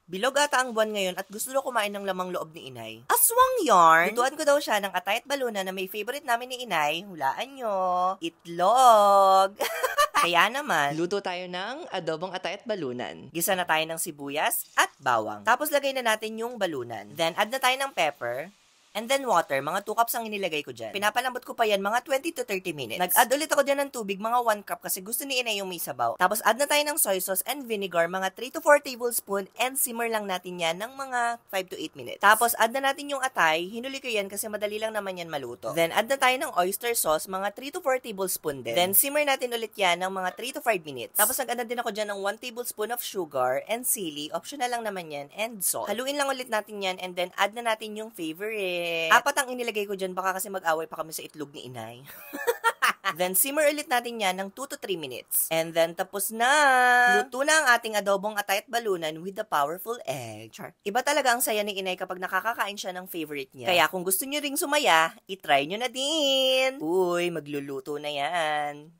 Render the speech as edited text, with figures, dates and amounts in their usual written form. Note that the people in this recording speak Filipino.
Bilog ata ang buwan ngayon at gusto daw kumain ng lamang loob ni Inay. Aswang yarn! Lutuan ko daw siya ng atay at balunan na may favorite namin ni Inay. Hulaan nyo. Itlog! Kaya naman, luto tayo ng adobong atay at balunan. Gisa na tayo ng sibuyas at bawang. Tapos lagay na natin yung balunan. Then add na tayo ng pepper. And then water, mga 2 cups ang inilagay ko dyan. Pinapalambot ko pa yan mga 20 to 30 minutes. Nag-add ulit ako dyan ng tubig, mga 1 cup kasi gusto ni Inay yung may sabaw. Tapos add na tayo ng soy sauce and vinegar, mga 3 to 4 tablespoon and simmer lang natin yan ng mga 5 to 8 minutes. Tapos add na natin yung atay, hinuli ko yan kasi madali lang naman yan maluto. Then add na tayo ng oyster sauce, mga 3 to 4 tablespoon din. Then simmer natin ulit yan ng mga 3 to 5 minutes. Tapos nag-add din ako dyan ng 1 tablespoon of sugar and sili, optional lang naman yan, and salt. Haluin lang ulit natin yan and then add na natin yung favorite. 4 ang inilagay ko dyan, baka kasi mag-away pa kami sa itlog ni Inay. Then, simmer ulit natin yan ng 2 to 3 minutes. And then, tapos na! Luto na ang ating adobong atay at balunan with the powerful egg. Char. Iba talaga ang saya ni Inay kapag nakakakain siya ng favorite niya. Kaya kung gusto nyo ring sumaya, itry nyo na din! Uy, magluluto na yan!